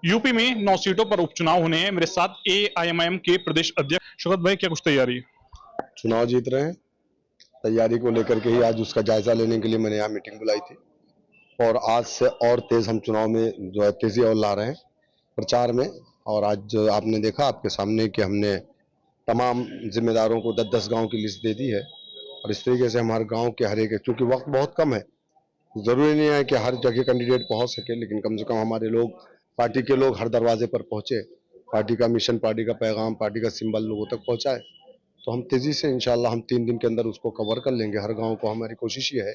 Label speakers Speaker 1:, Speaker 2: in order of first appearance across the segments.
Speaker 1: UP में 9 सीटों पर उपचुनाव होने हैं। मेरे साथ एआईएमआईएम के प्रदेश अध्यक्ष शौकत भाई, क्या कुछ तैयारी है?
Speaker 2: चुनाव जीत रहे हैं। तैयारी को लेकर के ही आज उसका जायजा लेने के लिए मैंने यहाँ मीटिंग बुलाई थी और आज से और तेज हम चुनाव में जो है तेजी और ला रहे हैं प्रचार में। और आज जो आपने देखा आपके सामने कि हमने तमाम जिम्मेदारों को 10-10 गांव की लिस्ट दे दी है और इस तरीके से हमारे गांव के हर एक, क्योंकि वक्त बहुत कम है, जरूरी नहीं है कि हर जगह कैंडिडेट पहुंच सके, लेकिन कम से कम हमारे लोग, पार्टी के लोग हर दरवाजे पर पहुंचे, पार्टी का मिशन, पार्टी का पैगाम, पार्टी का सिंबल लोगों तक पहुंचाए। तो हम तेजी से इंशाल्लाह हम 3 दिन के अंदर उसको कवर कर लेंगे। हर गांव को हमारी कोशिश ये है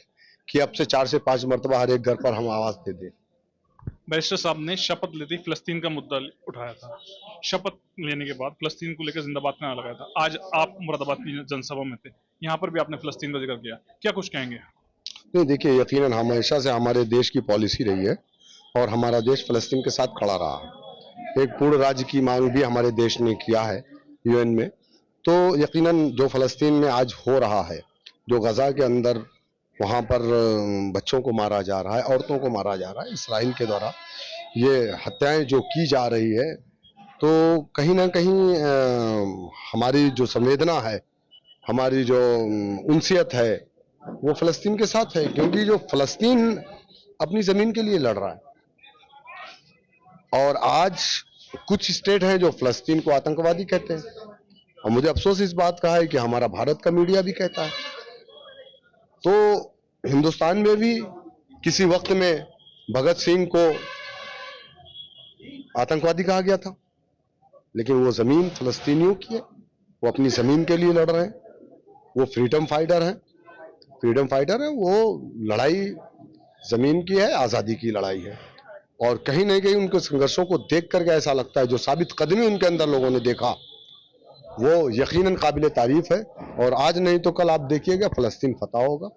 Speaker 2: कि अब से 4 से 5 मरतबा हर एक घर पर हम आवाज दे दें।
Speaker 1: बैरिस्टर साहब ने शपथ लेते ही फिलिस्तीन का मुद्दा उठाया था। शपथ लेने के बाद फिलिस्तीन को लेकर जिंदाबाद का नारा लगाया था। आज आप मुरादाबाद की जनसभा में थे, यहाँ पर भी आपने फिलिस्तीन का जिक्र किया, क्या कुछ कहेंगे?
Speaker 2: नहीं, देखिए, यकीनन हमेशा से हमारे देश की पॉलिसी रही है और हमारा देश फिलिस्तीन के साथ खड़ा रहा है। एक पूर्ण राज्य की मांग भी हमारे देश ने किया है यूएन में। तो यकीनन जो फिलिस्तीन में आज हो रहा है, जो गजा के अंदर वहां पर बच्चों को मारा जा रहा है, औरतों को मारा जा रहा है, इसराइल के द्वारा ये हत्याएं जो की जा रही है, तो कहीं ना कहीं हमारी जो संवेदना है, हमारी जो उनसियत है, वो फिलिस्तीन के साथ है, क्योंकि जो फिलिस्तीन अपनी जमीन के लिए लड़ रहा है। और आज कुछ स्टेट हैं जो फिलिस्तीन को आतंकवादी कहते हैं और मुझे अफसोस इस बात का है कि हमारा भारत का मीडिया भी कहता है। तो हिंदुस्तान में भी किसी वक्त में भगत सिंह को आतंकवादी कहा गया था, लेकिन वो जमीन फिलिस्तीनियों की है, वो अपनी जमीन के लिए लड़ रहे हैं, वो फ्रीडम फाइटर हैं। फ्रीडम फाइटर है, वो लड़ाई जमीन की है, आजादी की लड़ाई है। और कहीं ना कहीं उनके संघर्षों को देख करके ऐसा लगता है, जो साबित कदमी उनके अंदर लोगों ने देखा, वो यकीनन काबिल तारीफ है। और आज नहीं तो कल आप देखिएगा फिलिस्तीन फतह होगा।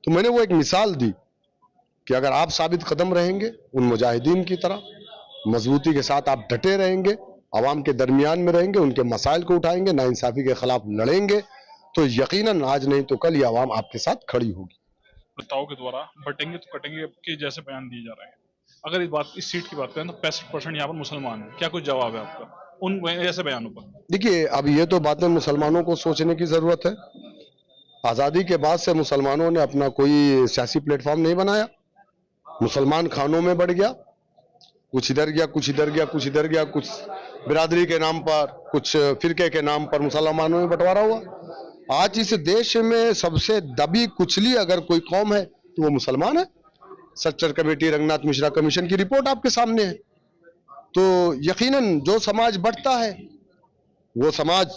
Speaker 2: तो मैंने वो एक मिसाल दी कि अगर आप साबित कदम रहेंगे, उन मुजाहिदीन की तरह मजबूती के साथ आप डटे रहेंगे, आवाम के दरमियान में रहेंगे, उनके मसाइल को उठाएंगे, नाइंसाफी के खिलाफ लड़ेंगे, तो यकीनन आज नहीं तो कल ये आवाम आपके साथ खड़ी होगी।
Speaker 1: प्रस्ताव के द्वारा बटेंगे तो कटेंगे के जैसे बयान दिए जा रहे हैं। अगर इस सीट की बात करें तो 65% यहाँ पर मुसलमान है, क्या कुछ जवाब है आपका उन ऐसे बयानों पर?
Speaker 2: देखिए, अब ये तो बातें मुसलमानों को सोचने की जरूरत है। आजादी के बाद से मुसलमानों ने अपना कोई सियासी प्लेटफॉर्म नहीं बनाया। मुसलमान खानों में बढ़ गया, कुछ इधर गया, कुछ इधर गया, कुछ इधर गया, कुछ बिरादरी के नाम पर, कुछ फिरके के नाम पर मुसलमानों में बंटवारा हुआ। आज इस देश में सबसे दबी कुचली अगर कोई कौम है तो वो मुसलमान है। सच्चर कमेटी, रंगनाथ मिश्रा कमीशन की रिपोर्ट आपके सामने है। तो यकीनन जो समाज बढ़ता है, वो समाज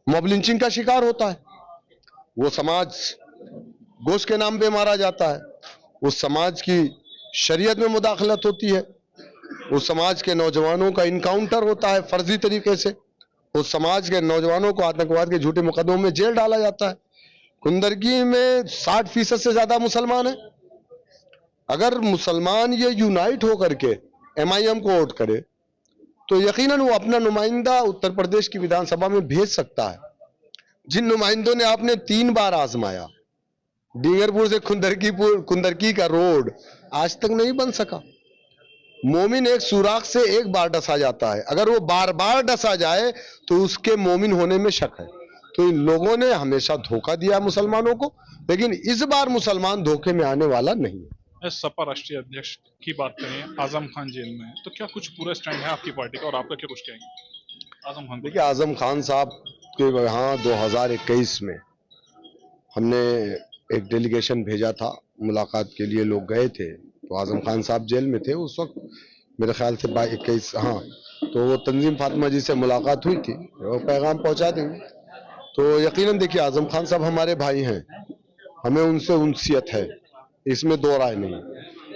Speaker 2: मॉब लिंचिंग का शिकार होता है, वो समाज गोश्त के नाम पे मारा जाता है, उस समाज की शरीयत में मुदाखलत होती है, उस समाज के नौजवानों का इनकाउंटर होता है फर्जी तरीके से, उस समाज के नौजवानों को आतंकवाद के झूठे मुकदमों में जेल डाला जाता है। कुंदरगी में 60% से ज्यादा मुसलमान है। अगर मुसलमान ये यूनाइट होकर के एमआईएम को वोट करे तो यकीनन वो अपना नुमाइंदा उत्तर प्रदेश की विधानसभा में भेज सकता है। जिन नुमाइंदों ने आपने 3 बार आजमाया, डींगरपुर से कुंदरकी का रोड आज तक नहीं बन सका। मोमिन एक सुराख से एक बार डसा जाता है, अगर वो बार बार डसा जाए तो उसके मोमिन होने में शक है। तो इन लोगों ने हमेशा धोखा दिया मुसलमानों को, लेकिन इस बार मुसलमान धोखे में आने वाला नहीं है।
Speaker 1: सपा राष्ट्रीय अध्यक्ष की बात करें, आजम खान जेल में है, तो क्या कुछ पूरा स्टैंड है आपकी पार्टी का और आपका क्या कुछ कहेंगे आजम खान?
Speaker 2: देखिए, आजम खान साहब के यहाँ 2021 में हमने एक डेलीगेशन भेजा था, मुलाकात के लिए लोग गए थे, तो आजम खान साहब जेल में थे उस वक्त, मेरे ख्याल से 21, हाँ, तो वो तंजीम फातिमा जी से मुलाकात हुई थी, वो पैगाम पहुंचा देंगे। तो यकीनन देखिए, आजम खान साहब हमारे भाई हैं, हमें उनसे उनसियत है, इसमें दो राय नहीं।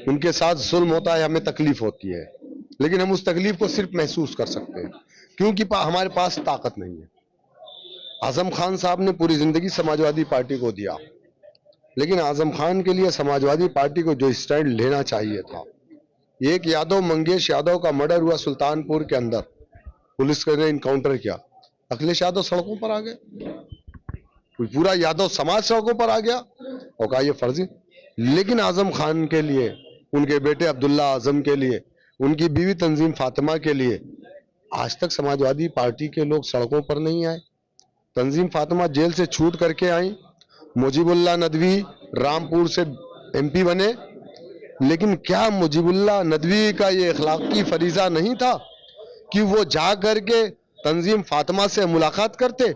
Speaker 2: उनके साथ जुल्म होता है, हमें तकलीफ होती है, लेकिन हम उस तकलीफ को सिर्फ महसूस कर सकते हैं क्योंकि हमारे पास ताकत नहीं है। आजम खान साहब ने पूरी जिंदगी समाजवादी पार्टी को दिया, लेकिन आजम खान के लिए समाजवादी पार्टी को जो स्टैंड लेना चाहिए था, एक यादव मंगेश यादव का मर्डर हुआ सुल्तानपुर के अंदर, पुलिस ने इनकाउंटर किया, अखिलेश यादव सड़कों पर आ गए, पूरा यादव समाज सड़कों पर आ गया और कहा यह फर्जी। लेकिन आजम खान के लिए, उनके बेटे अब्दुल्ला आजम के लिए उनकी बीवी तंजीम फातिमा के लिए आज तक समाजवादी पार्टी के लोग सड़कों पर नहीं आए। तंजीम फातिमा जेल से छूट करके आई, मुजीबुल्लाह नदवी रामपुर से एमपी बने, लेकिन क्या मुजीबुल्लाह नदवी का ये अखलाकी फरीजा नहीं था कि वो जा करके तंजीम फातिमा से मुलाकात करते,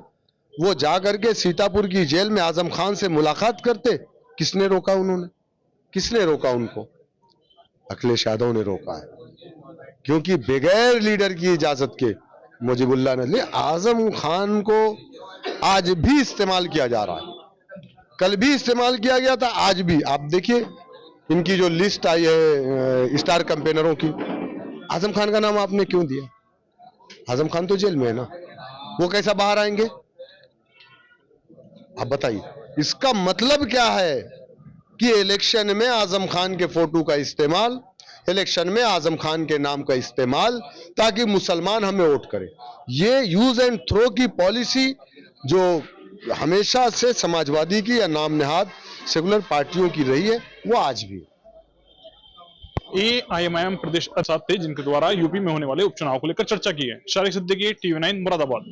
Speaker 2: वो जा करके सीतापुर की जेल में आजम खान से मुलाकात करते? किसने रोका? उन्होंने किसने रोका उनको? अखिलेश यादव ने रोका है, क्योंकि बगैर लीडर की इजाजत के मुजीबुल्लाह नदवी, आजम खान को आज भी इस्तेमाल किया जा रहा है, कल भी इस्तेमाल किया गया था, आज भी। आप देखिए इनकी जो लिस्ट आई है स्टार कैंपेनरों की, आजम खान का नाम आपने क्यों दिया? आजम खान तो जेल में है ना, वो कैसा बाहर आएंगे? आप बताइए, इसका मतलब क्या है कि इलेक्शन में आजम खान के फोटो का इस्तेमाल, इलेक्शन में आजम खान के नाम का इस्तेमाल, ताकि मुसलमान हमें वोट करें। ये यूज एंड थ्रो की पॉलिसी जो हमेशा से समाजवादी की या नाम नेहाद सेकुलर पार्टियों की रही है, वो आज भी है।
Speaker 1: AIMIM प्रदेश अध्यक्ष थे, जिनके द्वारा यूपी में होने वाले उपचुनाव को लेकर चर्चा की है। शारिक सिद्दीकी, TV9 मुरादाबाद।